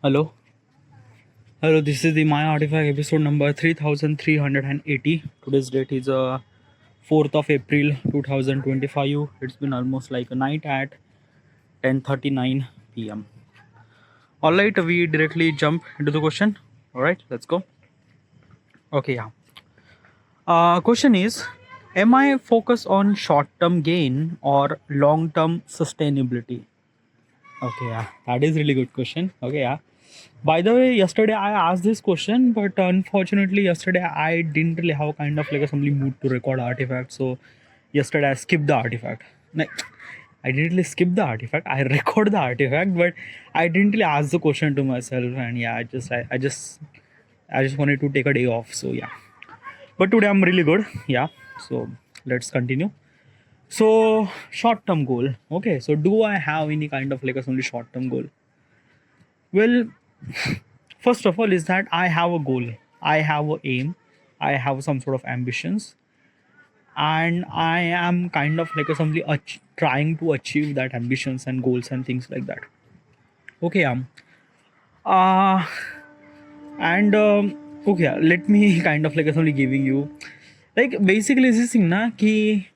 Hello, hello. This is the My Artifact episode number 3380. Today's date is 4th of April 2025. It's been almost like a night at 10:39 p.m. All right, we directly jump into the question. All right, let's go. Okay, yeah. Question is, am I focused on short-term gain or long-term sustainability? Okay, yeah, that is really good question. Okay, yeah. By the way, yesterday I asked this question, but unfortunately, yesterday I didn't really have kind of like a assembly mood to record artifact. So yesterday I skipped the artifact. Like, I didn't really skip the artifact. I record the artifact, but I didn't really ask the question to myself. And yeah, I just wanted to take a day off. So yeah, but today I'm really good. Yeah. So let's continue. So short-term goal. Okay. So do I have any kind of like a only short-term goal? Well, first of all, is that I have a goal, I have a aim, I have some sort of ambitions, and I am kind of like a simply trying to achieve that ambitions and goals and things like that. Okay, uh, and okay, let me kind of like only giving you like basically this thing na ki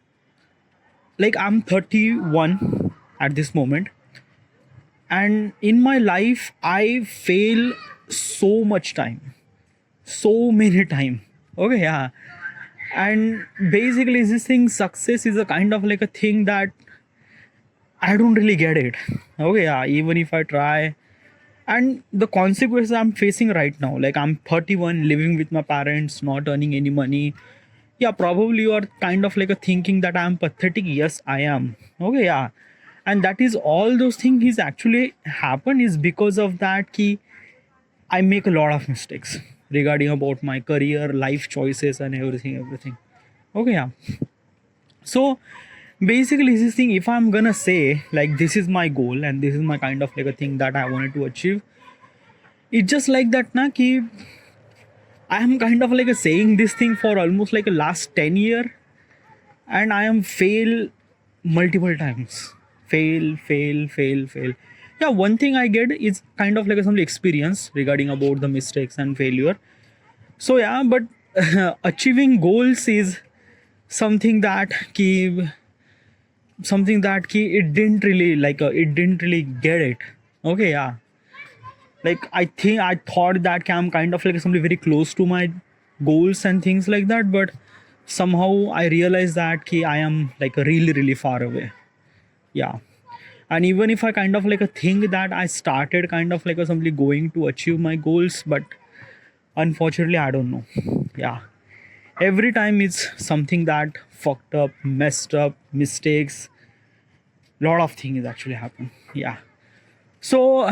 like I'm 31 at this moment, and in my life I fail so much time, so many time. Okay, yeah. And basically this thing, success is a kind of like a thing that I don't really get it. Okay, yeah, even if I try. And the consequences I'm facing right now, like I'm 31, living with my parents, not earning any money. Yeah, probably you are kind of like a thinking that I'm pathetic. Yes, I am. Okay, yeah. And that is all those things is actually happen is because of that key. I make a lot of mistakes regarding about my career, life choices, and everything. Okay, yeah. So basically, this thing, if I'm gonna say like this is my goal and this is my kind of like a thing that I wanted to achieve, it's just like that, na ki I am kind of like a saying this thing for almost like a last 10 year, and I am fail multiple times. Fail. Yeah, one thing I get is kind of like some experience regarding about the mistakes and failure. So yeah, but achieving goals is something that ki it didn't really like it didn't really get it. Okay, yeah. Like I think I thought that I'm kind of like somebody very close to my goals and things like that, but somehow I realized that I am like really far away. Yeah. And even if I kind of like a think that I started kind of like a somebody going to achieve my goals, but unfortunately I don't know. Yeah, every time it's something that fucked up, messed up, mistakes, lot of things actually happen. Yeah. So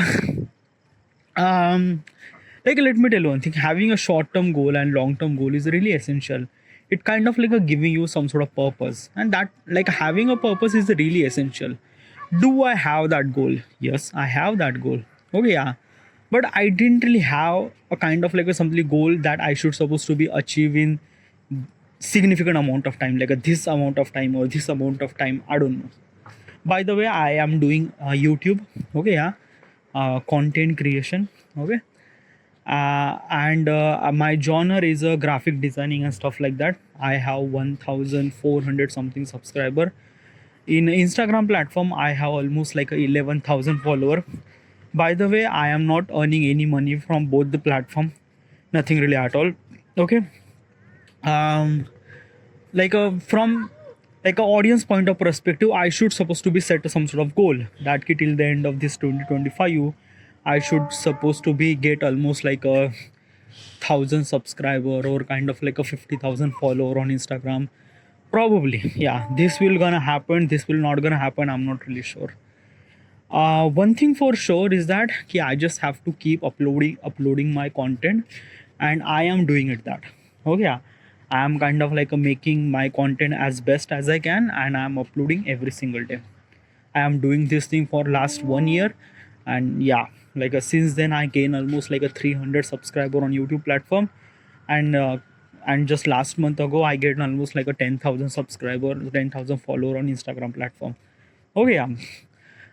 um like let me tell you one thing, having a short term goal and long term goal is really essential. It kind of like a giving you some sort of purpose, and that like having a purpose is really essential. Do I have that goal? Yes, I have that goal. Okay, yeah. But I didn't really have a kind of like a something goal that I should supposed to be achieving significant amount of time, like a this amount of time or this amount of time, I don't know. By the way, I am doing YouTube. Okay, yeah. Content creation. Okay. And my genre is graphic designing and stuff like that. I have 1400 something subscriber. In Instagram platform I have almost like 11,000 follower. By the way, I am not earning any money from both the platform, nothing really at all. Okay. um like from like a audience point of perspective, I should supposed to be set some sort of goal that till the end of this 2025 I should supposed to be get almost like a 1,000 subscriber or kind of like a 50,000 follower on Instagram. Probably, yeah, this will gonna happen, this will not gonna happen, I'm not really sure. One thing for sure is that I just have to keep uploading my content, and I am doing it that. Okay, yeah. I am kind of like making my content as best as I can, and I am uploading every single day. I am doing this thing for last 1 year, and yeah, like since then I gain almost like a 300 subscriber on YouTube platform, and just last month ago I get almost like a 10,000 subscriber, 10,000 follower on Instagram platform. Okay, yeah.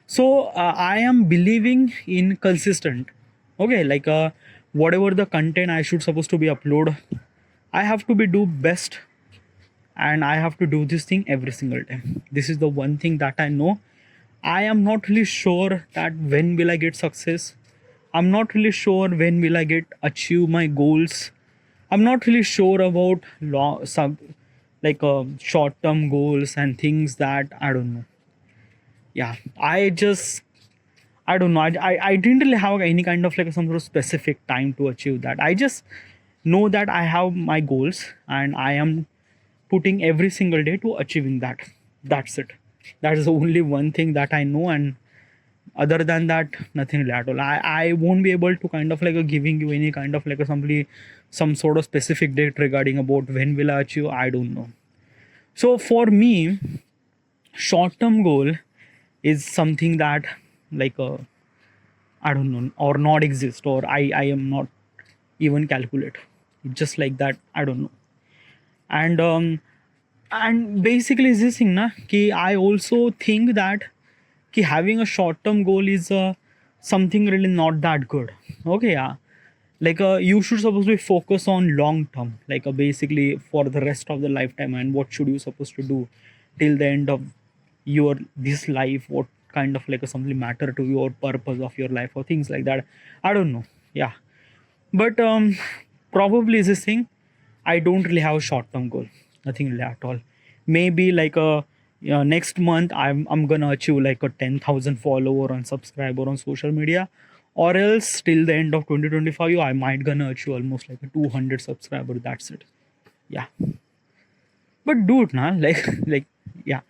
So I am believing in consistent. Okay, like whatever the content I should supposed to be upload, I have to be do best, and I have to do this thing every single time. This is the one thing that I know. I am not really sure that when will I get success. I'm not really sure when will I get achieve my goals. I'm not really sure about short term goals and things that I don't know. Yeah, I don't know. I didn't really have any kind of like some sort of specific time to achieve that. I just know that I have my goals and I am putting every single day to achieving that. That's it. That is the only one thing that I know, and other than that, nothing really at all. I won't be able to kind of like giving you any kind of like some sort of specific date regarding about when will I achieve. I don't know. So for me, short term goal is something that like I don't know, or not exist, or I am not even calculate. It's just like that. I don't know. And basically is this thing na ki I also think that ki having a short term goal is something really not that good. Okay, yeah. Like you should supposed to focus on long term, like basically for the rest of the lifetime, and what should you supposed to do till the end of your this life, what kind of like something matter to your purpose of your life or things like that. I don't know. Yeah, but probably this thing, I don't really have a short term goal, nothing really at all. Maybe like a next month I'm gonna achieve like a 10,000 follower and subscriber on social media, or else till the end of 2025 I might gonna achieve almost like a 200 subscriber. That's it. Yeah, but dude, na like like yeah,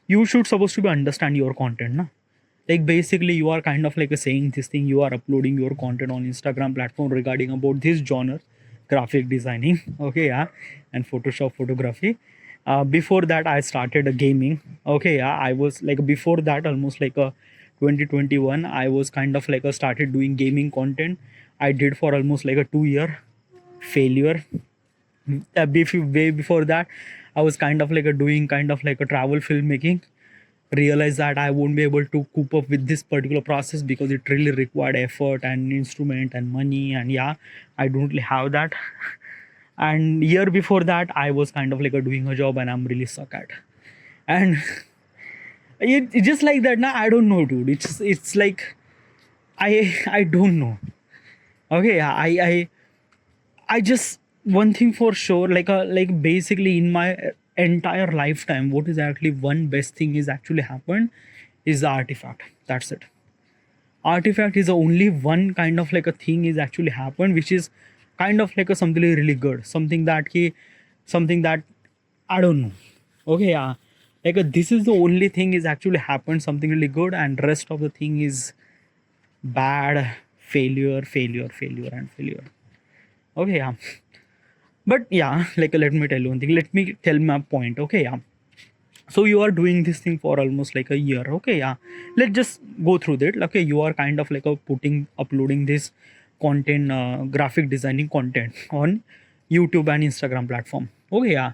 you should supposed to be understand your content, na. Like basically you are kind of like saying this thing, you are uploading your content on Instagram platform regarding about this genre, graphic designing. Okay, yeah, and Photoshop photography. Before that I started a gaming. Okay, yeah, I was like before that almost like a 2021 I was kind of like a started doing gaming content. I did for almost like a 2 year failure. Way before that I was kind of like a doing kind of like a travel filmmaking. Realized that I won't be able to cope up with this particular process because it really required effort and instrument and money, and yeah, I don't really have that. And year before that I was kind of like a doing a job and I'm really suck at. And it's just like that now. I don't know, dude. It's like I don't know. Okay, yeah, I just one thing for sure, like basically in my entire lifetime, what is actually one best thing is actually happened is the artifact. That's it. Artifact is the only one kind of like a thing is actually happened, which is kind of like a something really good, something that I don't know. Okay, yeah, like this is the only thing is actually happened something really good, and rest of the thing is bad, failure, and failure. Okay, yeah. But yeah, like let me tell you one thing. Let me tell my point. Okay, yeah. So you are doing this thing for almost like a year. Okay, yeah. Let's just go through that. Okay, you are kind of like a uploading this content, graphic designing content on YouTube and Instagram platform. Okay, yeah.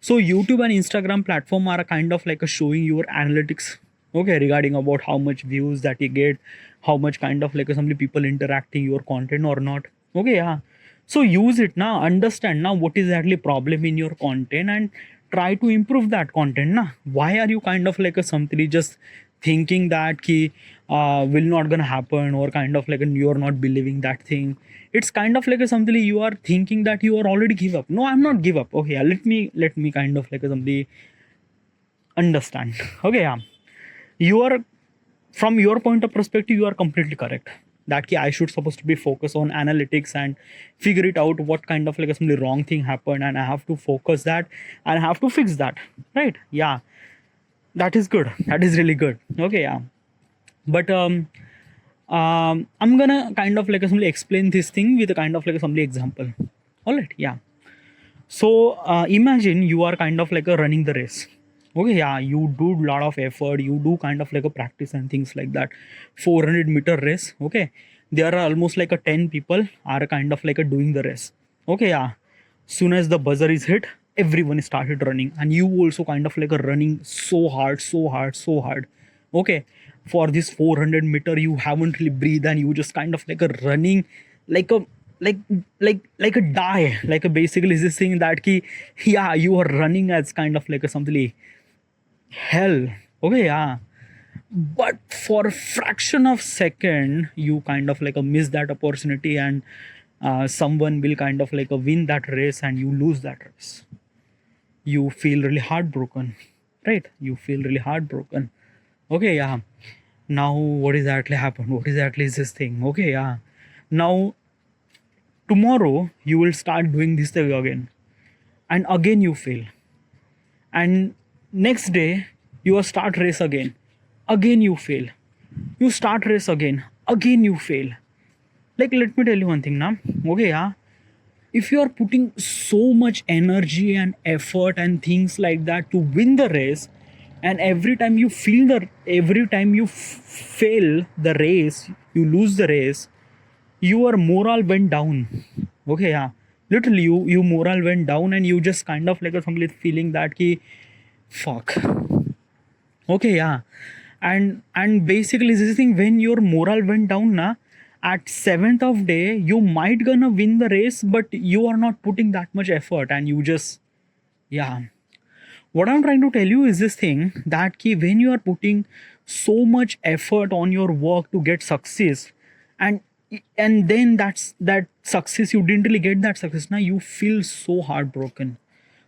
So YouTube and Instagram platform are kind of like a showing your analytics. Okay, regarding about how much views that you get, how much kind of like some people interacting your content or not. Okay, yeah. So use it now, understand now what is actually problem in your content, and try to improve that content now. Why are you kind of like a something just thinking that ki will not gonna happen, or kind of like you are not believing that thing. It's kind of like a something you are thinking that you are already give up. No, I'm not give up. Okay, yeah, let me kind of like a something understand. Okay, yeah, you are, from your point of perspective, you are completely correct that I should supposed to be focused on analytics and figure it out what kind of like some wrong thing happened, and I have to focus that and I have to fix that, right? Yeah, that is good, that is really good. Okay, yeah, but I'm gonna kind of like simply explain this thing with a kind of like some example. All right, yeah. So imagine you are kind of like a running the race. Okay, yeah, you do a lot of effort, you do kind of like a practice and things like that. 400-meter race. Okay, there are almost like a 10 people are kind of like a doing the race. Okay, yeah. Soon as the buzzer is hit, everyone started running, and you also kind of like a running so hard. Okay, for this 400 meter you haven't really breathed, and you just kind of like a running like a like like a die, like a basically this thing that ki, yeah, you are running as kind of like a something hell. Okay, yeah, but for a fraction of second you kind of like a miss that opportunity, and someone will kind of like a win that race and you lose that race. You feel really heartbroken, right? You feel really heartbroken. Okay, yeah. Now what exactly happened? What exactly is this thing? Okay, yeah. Now tomorrow you will start doing this thing again, and again you fail, and next day you will start race again you fail, you start race again you fail. Like, let me tell you one thing now. Okay, yeah, if you are putting so much energy and effort and things like that to win the race, and every time you fail the race, you lose the race, your morale went down. Okay, yeah, literally you morale went down, and you just kind of like a complete feeling that ki, fuck. Okay, yeah, and basically this thing, when your morale went down na, at seventh of day you might gonna win the race, but you are not putting that much effort, and you just, yeah. What I'm trying to tell you is this thing, that ki, when you are putting so much effort on your work to get success, and then that success, you didn't really get that success, now you feel so heartbroken,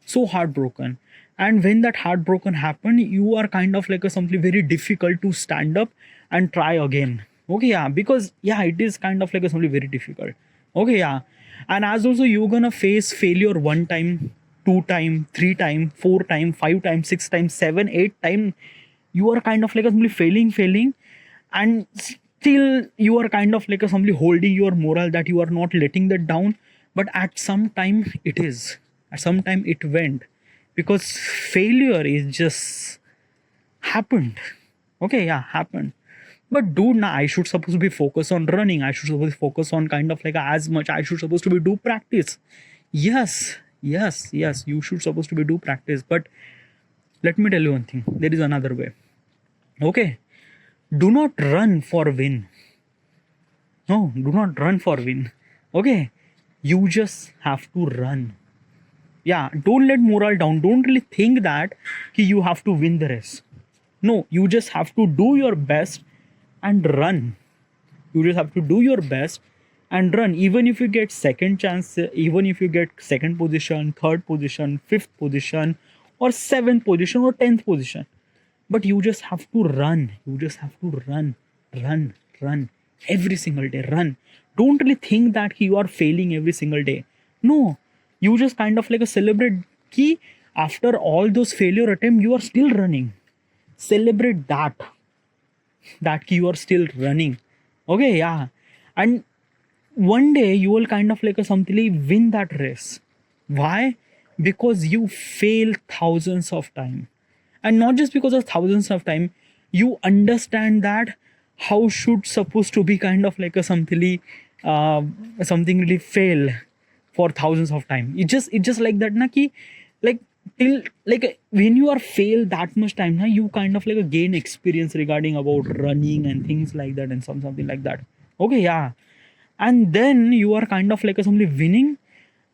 so heartbroken. And when that heartbroken happen, you are kind of like a something very difficult to stand up and try again. Okay, yeah, because yeah, it is kind of like a something very difficult. Okay, yeah, and as also you're gonna face failure one time, two time, three time, four time, five time, six time, seven, eight time. You are kind of like a simply failing, and still you are kind of like a simply holding your moral, that you are not letting that down. But at some time it is, at some time it went, because failure is just happened. Okay, yeah, happened. But dude, now I should supposed to be focused on running, I should supposed to focus on kind of like as much, I should supposed to be do practice. Yes, you should supposed to be do practice. But let me tell you one thing, there is another way. Okay, do not run for win. No, do not run for win. Okay, you just have to run. Yeah, don't let morale down, don't really think that you have to win the race. No, you just have to do your best and run. You just have to do your best and run. Even if you get second chance, even if you get second position, third position, fifth position, or seventh position, or 10th position, but you just have to run. You just have to run every single day. Run. Don't really think that you are failing every single day. No, you just kind of like a celebrate key, after all those failure attempt you are still running. Celebrate that you are still running. Okay, yeah, and one day you will kind of like a something win that race. Why? Because you fail thousands of time, and not just because of thousands of time, you understand that how should supposed to be kind of like a uh, something really fail for thousands of time. It just like that na ki, like, till like when you are fail that much time na, you kind of like a gain experience regarding about running and things like that, and something like that. Okay, yeah, and then you are kind of like a somebody winning,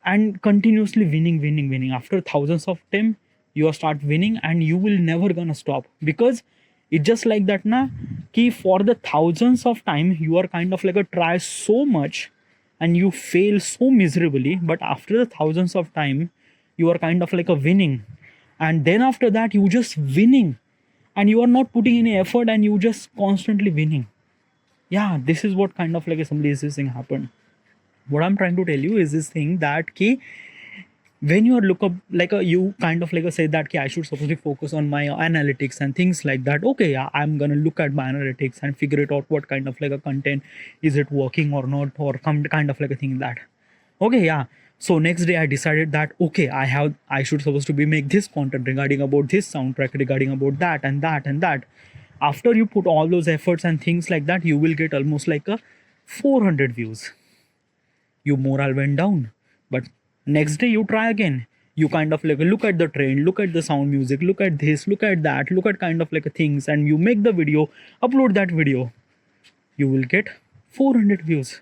and continuously winning after thousands of time. You are start winning, and you will never gonna stop, because it's just like that na, ki for the thousands of time you are kind of like a try so much, and you fail so miserably, but after the thousands of time you are kind of like a winning, and then after that you just winning, and you are not putting any effort, and you just constantly winning. Yeah, this is what kind of like somebody is this thing happened. What I'm trying to tell you is this thing, that ki, when you are look up like a, you kind of like a say that ki, I should supposedly focus on my analytics and things like that. Okay, yeah, I'm gonna look at my analytics and figure it out, what kind of like a content is it working or not, or kind of like a thing that. Okay, yeah, so next day I decided that okay, I should supposed to be make this content regarding about this soundtrack, regarding about that and that and that. After you put all those efforts and things like that, you will get almost like a 400 views. Your morale went down, but next day you try again, You kind of like look at the trend, look at the sound music, look at this, look at that, look at kind of like things, and you make the video, upload that video, you will get 400 views.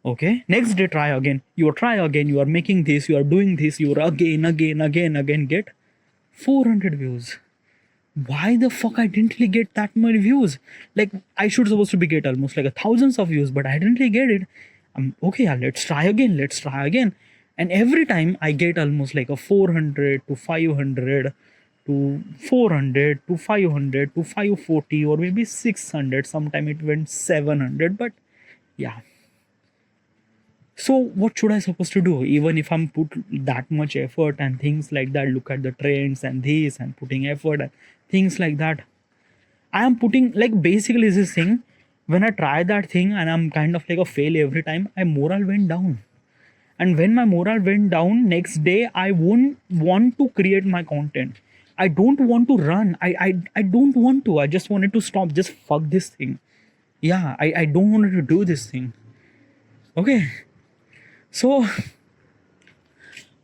Okay, next day try again, you are making this, you are doing this, you are again get 400 views. Why the fuck I didn't really get that many views? Like I should supposed to be get almost like a thousands of views, but I didn't really get it. Okay, yeah, let's try again. And every time I get almost like a 400 to 500 to 400 to 500 to 540 or maybe 600. Sometime it went 700, but yeah. So what should I supposed to do? Even if I'm put that much effort and things like that, look at the trends and this and putting effort and things like that, I am putting like basically this thing. When I try that thing and I'm kind of like a fail every time, my morale went down. And when my morale went down, next day I won't want to create my content. I don't want to run. I don't want to. I just wanted to stop. Just fuck this thing. Yeah, I don't want to do this thing. Okay. So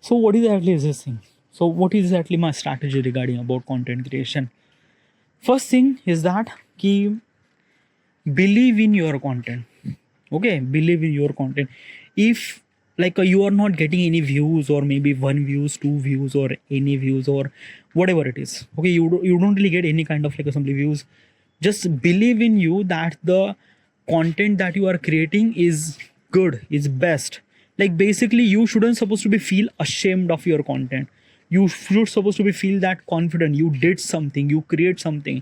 what exactly is this thing? So what is exactly my strategy regarding about content creation? First thing is that ki believe in your content. Okay, believe in your content. If like you are not getting any views or maybe 1 views, 2 views or any views or whatever it is, okay, you don't really get any kind of like assembly views, just believe in you that the content that you are creating is good, is best. Like basically you shouldn't supposed to be feel ashamed of your content. You should supposed to be feel that confident you did something, you create something.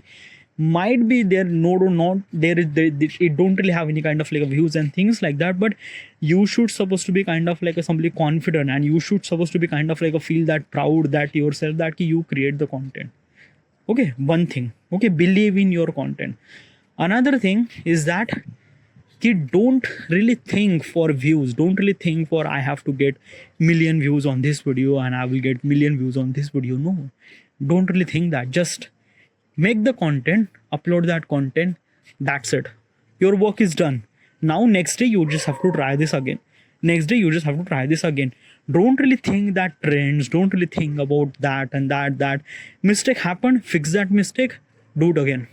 Might be there no or not there is it don't really have any kind of like views and things like that, but you should supposed to be kind of like a somebody confident, and you should supposed to be kind of like a feel that proud that yourself that you create the content. Okay, one thing. Okay, believe in your content. Another thing is that don't really think for views, don't really think for I have to get million views on this video and I will get million views on this video. No, don't really think that. Just make the content, upload that content, that's it. Your work is done. Now next day you just have to try this again. Next day you just have to try this again. Don't really think that trends, don't really think about that and that mistake happened, fix that mistake, do it again.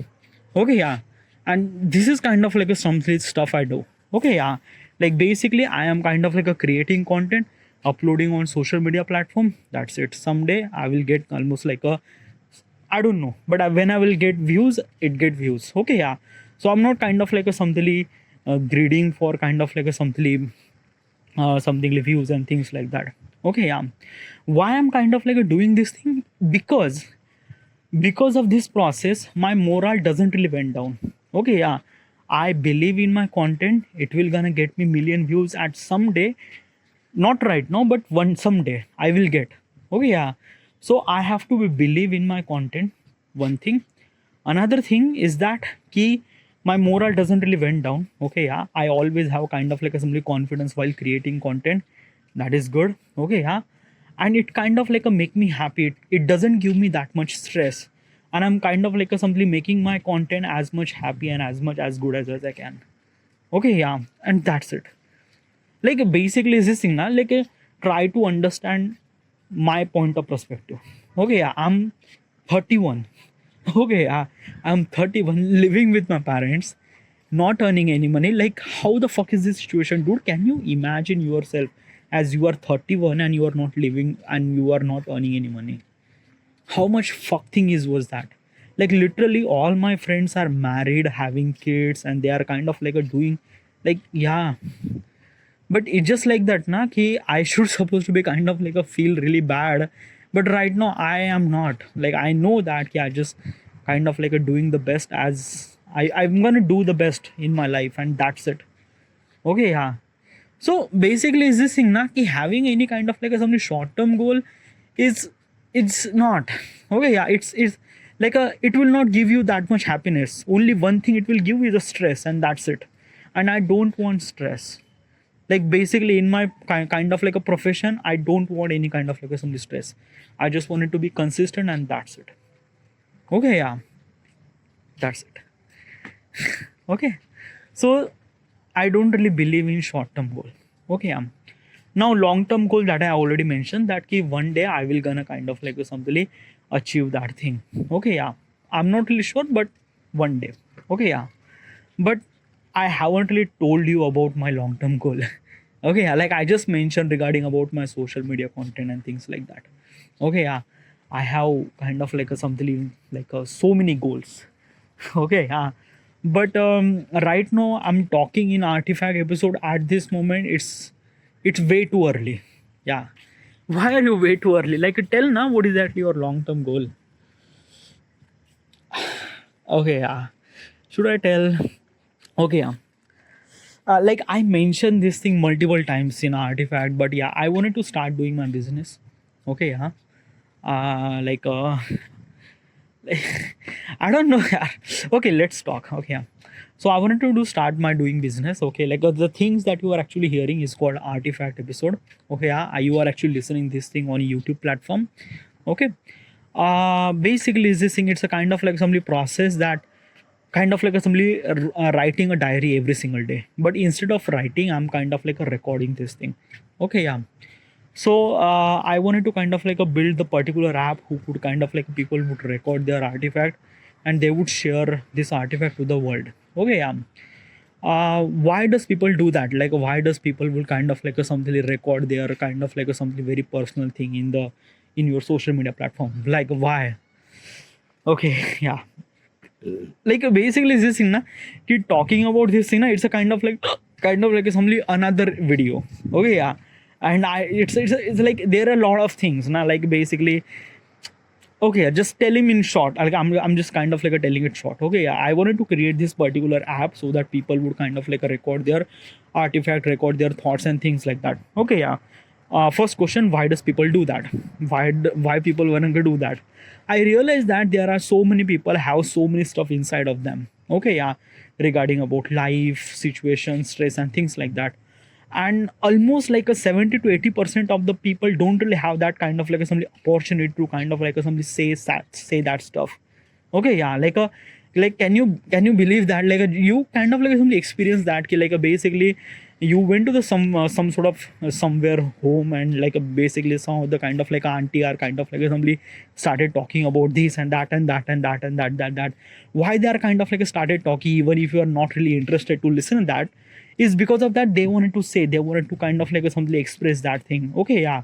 Okay, yeah. And this is kind of like a some stuff I do. Okay, yeah. Like basically I am kind of like a creating content, uploading on social media platform, that's it. Someday I will get almost like a, I don't know, but when I will get views, it get views. Okay, yeah. So I'm not kind of like a something greeding for kind of like a something views and things like that. Okay, yeah. Why I'm kind of like a doing this thing? Because of this process, my morale doesn't really went down. Okay, yeah. I believe in my content. It will gonna get me million views at some day. Not right now, but one someday I will get. Okay, yeah. So I have to believe in my content. One thing. Another thing is that key my morale doesn't really went down. Okay, yeah. I always have kind of like a simply confidence while creating content. That is good. Okay, yeah. And it kind of like a make me happy. It doesn't give me that much stress. And I'm kind of like a simply making my content as much happy and as much as good as I can. Okay, yeah. And that's it. Like basically is this thing now, like try to understand my point of perspective. Okay, yeah, I'm 31. Okay, yeah, I'm 31 living with my parents, not earning any money. Like how the fuck is this situation, dude? Can you imagine yourself as you are 31 and you are not living and you are not earning any money? How much fuck thing is was that? Like literally all my friends are married, having kids, and they are kind of like a doing like, yeah. But it's just like that na ki I should supposed to be kind of like a feel really bad, but right now I am not. Like I know that I just kind of like a doing the best as I'm gonna do the best in my life, and that's it. Okay, yeah. So basically is this thing na ki having any kind of like a some short term goal is, it's not okay, yeah. It's like a, it will not give you that much happiness. Only one thing it will give you the stress, and that's it. And I don't want stress. Like basically in my kind of like a profession, I don't want any kind of like some stress. I just want it to be consistent, and that's it. Okay, yeah, that's it. Okay, so I don't really believe in short term goal. Okay, Now long term goal that I already mentioned, that ki one day I will gonna kind of like something achieve that thing. Okay, yeah, I'm not really sure, but one day. Okay, yeah, but I haven't really told you about my long term goal. Okay, yeah, like I just mentioned regarding about my social media content and things like that. Okay, yeah, I have kind of like a something like so many goals. Okay, yeah, but right now I'm talking in artifact episode at this moment. It's way too early. Yeah, why are you way too early? Like tell now what is actually your long term goal? Okay, yeah, should I tell? Okay, yeah. Like I mentioned this thing multiple times in artifact, but yeah, I wanted to start doing my business. Okay, yeah. Like I don't know. Yeah. Okay, let's talk. Okay, yeah. So I wanted to do start my doing business. Okay, like the things that you are actually hearing is called artifact episode. Okay, yeah, you are actually listening this thing on YouTube platform. Okay, basically is this thing. It's a kind of like some process that kind of like a simply writing a diary every single day, but instead of writing I'm kind of like a recording this thing. Okay, yeah. So I wanted to kind of like a build the particular app who could kind of like people would record their artifact and they would share this artifact to the world. Okay, yeah. Why does people do that? Like why does people will kind of like a something record their kind of like a something very personal thing in the in your social media platform? Like why? Okay, yeah. Like basically this thing na, keep talking about this thing na, it's a kind of like a something another video. Okay, yeah. And it's like there are a lot of things na, like basically. Okay, just tell him in short. Like I'm just kind of like a telling it short. Okay, yeah, I wanted to create this particular app so that people would kind of like a record their artifact, record their thoughts and things like that. Okay, yeah. First question: why does people do that? Why people want to do that? I realize that there are so many people have so many stuff inside of them. Okay, yeah, regarding about life, situation, stress, and things like that. And almost like a 70 to 80% of the people don't really have that kind of like a some opportunity to kind of like a somebody say that stuff. Okay, yeah, like can you believe that like you kind of like somebody experience that ki, like basically you went to the some sort of somewhere home and like basically some of the kind of like auntie or kind of like somebody started talking about this and that and that and that and that why they are kind of like started talking even if you are not really interested to listen to that is because of that they wanted to say, they wanted to kind of like something express that thing. Okay, yeah.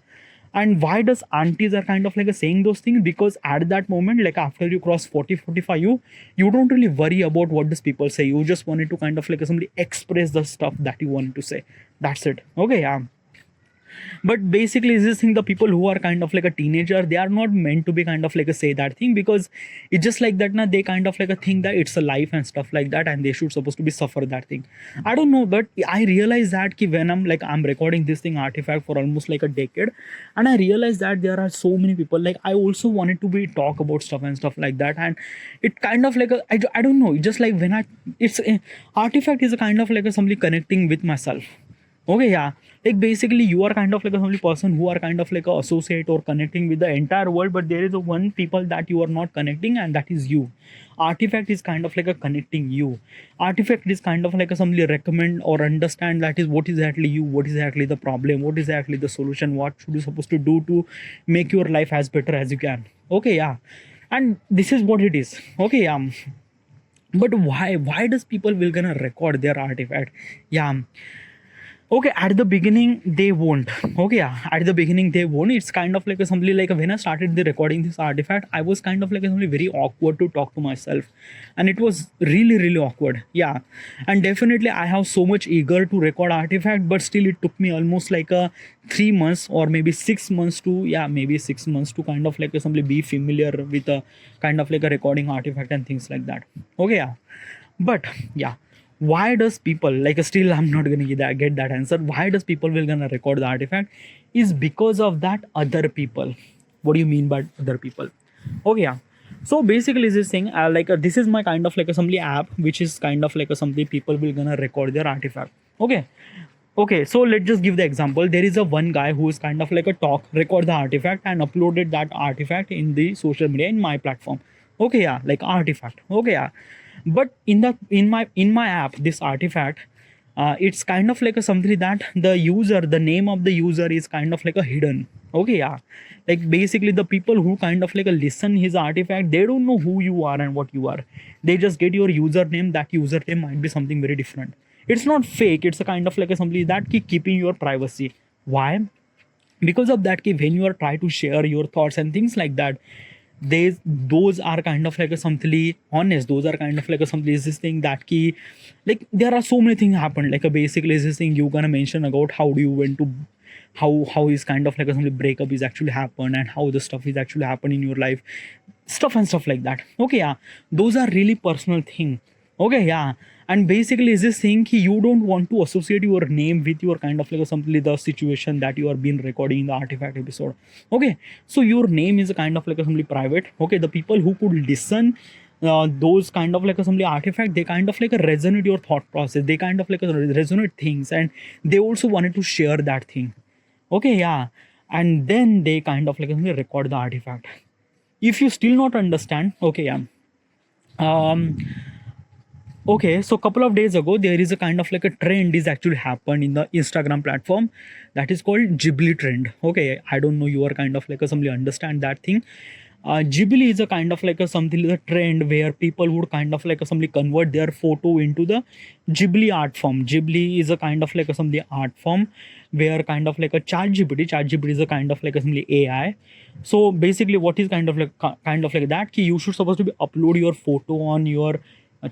And why does aunties are kind of like saying those things? Because at that moment, like after you cross 40 45, you don't really worry about what does people say. You just wanted to kind of like somebody express the stuff that you wanted to say. That's it. Okay, yeah. But basically this thing, the people who are kind of like a teenager, they are not meant to be kind of like a say that thing, because it's just like that now they kind of like a think that it's a life and stuff like that and they should supposed to be suffer that thing. I don't know, but I realize that ki when I'm recording this thing artifact for almost like a decade, and I realize that there are so many people like I also wanted to be talk about stuff and stuff like that. And it kind of like I don't know, just like when it's artifact is a kind of like a somebody connecting with myself. Okay, yeah. Like basically, you are kind of like a only person who are kind of like a associate or connecting with the entire world, but there is a one people that you are not connecting, and that is you. Artifact is kind of like a connecting you. Artifact is kind of like a somebody recommend or understand that is what is exactly you, what is exactly the problem, what is exactly the solution, what should you supposed to do to make your life as better as you can. Okay, yeah. And this is what it is. Okay, but why does people will gonna record their artifact? Yeah. Okay, at the beginning they won't. Okay, yeah, at the beginning they won't. It's kind of like a something like when I started the recording this artifact, I was kind of like something very awkward to talk to myself, and it was really really awkward. Yeah, and definitely I have so much eager to record artifact, but still it took me almost like a 3 months or maybe 6 months to, yeah, maybe 6 months to kind of like somebody be familiar with a kind of like a recording artifact and things like that. Okay, yeah, but yeah, why does people like still I'm not gonna get that answer, why does people will gonna record the artifact is because of that other people. What do you mean by other people? Okay, yeah. So basically this thing this is my kind of like a assembly app which is kind of like a something people will gonna record their artifact. Okay, okay, so let's just give the example. There is a one guy who is kind of like a talk record the artifact and uploaded that artifact in the social media in my platform. Okay, yeah, like artifact. Okay, yeah. But in my app this artifact, it's kind of like a something that the name of the user is kind of like a hidden. Okay, yeah. Like basically the people who kind of like a listen his artifact, they don't know who you are and what you are. They just get your username. That username might be something very different. It's not fake. It's a kind of like a something that keeping your privacy. Why? Because of that, when you are trying to share your thoughts and things like that, those are kind of like a something honest. Those are kind of like a something is this thing that key, like there are so many things happen. Like a basically is this thing you gonna mention about how do you went to how is kind of like a something breakup is actually happen and how the stuff is actually happen in your life, stuff and stuff like that. Okay, yeah, those are really personal thing. Okay, yeah. And basically is this thing you don't want to associate your name with your kind of like a simply the situation that you are being recording in the artifact episode. Okay, so your name is a kind of like a simply private. Okay, the people who could listen those kind of like a simply artifact, they kind of like a resonate your thought process, they kind of like a resonate things, and they also wanted to share that thing. Okay, yeah. And then they kind of like record the artifact. If you still not understand, okay, yeah. um Okay, so couple of days ago, there is a kind of like a trend is actually happened in the Instagram platform that is called Ghibli trend. Okay, I don't know you are kind of like a somebody understand that thing. Ghibli is a kind of like a something like a trend where people would kind of like a somebody convert their photo into the Ghibli art form. Ghibli is a kind of like a somebody art form where kind of like a chat GPT is a kind of like a somebody AI. So basically, what is kind of like that? Ki you should supposed to be upload your photo on your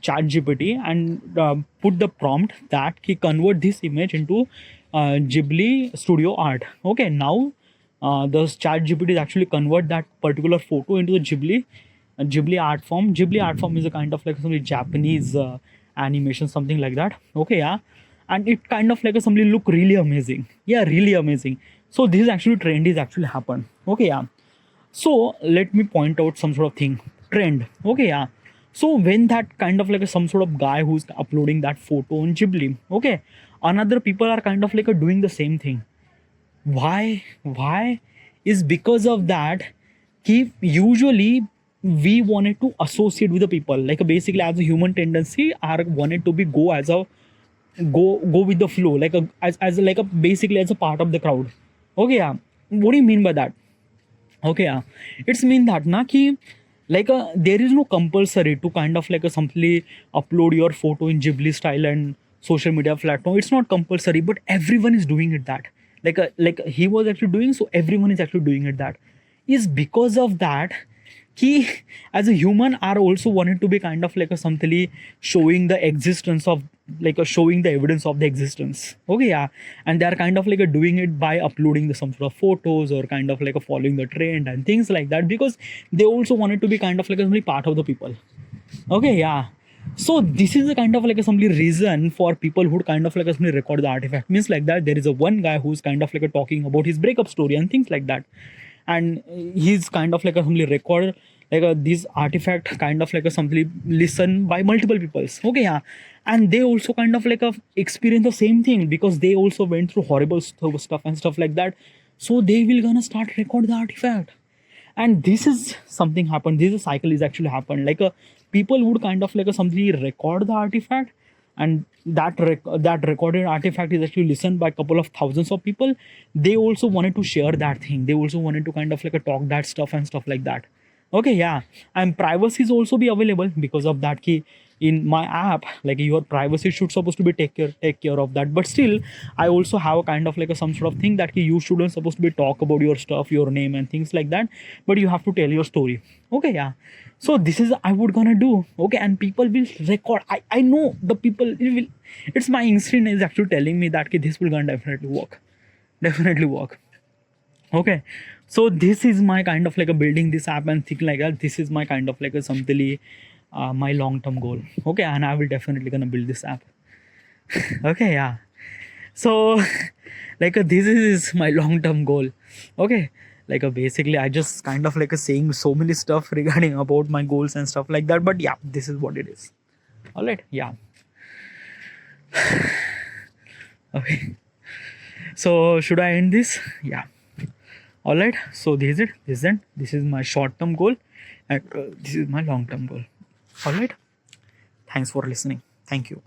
chat GPT and put the prompt that he convert this image into Ghibli studio art. Okay, now the chat GPT is actually convert that particular photo into the Ghibli art form. Ghibli art form is a kind of like some Japanese animation, something like that. Okay, yeah. And it kind of like a somebody look really amazing. Yeah, really amazing. So this is actually trend is actually happen. Okay, yeah. So let me point out some sort of thing. Trend. Okay, yeah. So when that kind of like a, some sort of guy who's uploading that photo on Ghibli, okay, another people are kind of like a doing the same thing. Why is because of that usually we wanted to associate with the people, like basically as a human tendency are wanted to be go as a go with the flow, like as like a basically as a part of the crowd. Okay, yeah. What do you mean by that? Okay, yeah. It's mean that na ki like there is no compulsory to kind of like a simply upload your photo in Ghibli style and social media platform. It's not compulsory, but everyone is doing it that. Like he was actually doing, so everyone is actually doing it that. Is because of that he as a human are also wanted to be kind of like a something showing the existence of like a showing the evidence of the existence. Okay, yeah. And they are kind of like a doing it by uploading the some sort of photos or kind of like a following the trend and things like that, because they also wanted to be kind of like a part of the people. Okay, yeah. So this is a kind of like a simply reason for people who kind of like a simply record the artifact. Means like that there is a one guy who's kind of like a talking about his breakup story and things like that, and he's kind of like a simply record like a this artifact kind of like a simply listen by multiple peoples. Okay, yeah. And they also kind of like a experience the same thing because they also went through horrible stuff and stuff like that. So they will gonna start record the artifact, and this is something happened, this is a cycle is actually happened, like a people would kind of like a something record the artifact, and that recorded artifact is actually listened by a couple of thousands of people. They also wanted to share that thing, they also wanted to kind of like a talk that stuff and stuff like that. Okay, yeah. And privacy is also be available because of that key in my app, like your privacy should supposed to be take care of that. But still I also have a kind of like a some sort of thing that you shouldn't supposed to be talk about your stuff, your name and things like that, but you have to tell your story. Okay, yeah. So this is I would gonna do. Okay, and people will record. I know the people it will, it's my instinct is actually telling me that this will gonna definitely work. Okay, so this is my kind of like a building this app and thing like that. This is my kind of like a something my long-term goal. Okay, and I will definitely gonna build this app. Okay, yeah. So like this is my long-term goal. Okay, like basically I just kind of like saying so many stuff regarding about my goals and stuff like that, but yeah, this is what it is. All right, yeah. Okay, so should I end this? Yeah. All right, so this is my short-term goal, and this is my long-term goal. All right, thanks for listening. Thank you.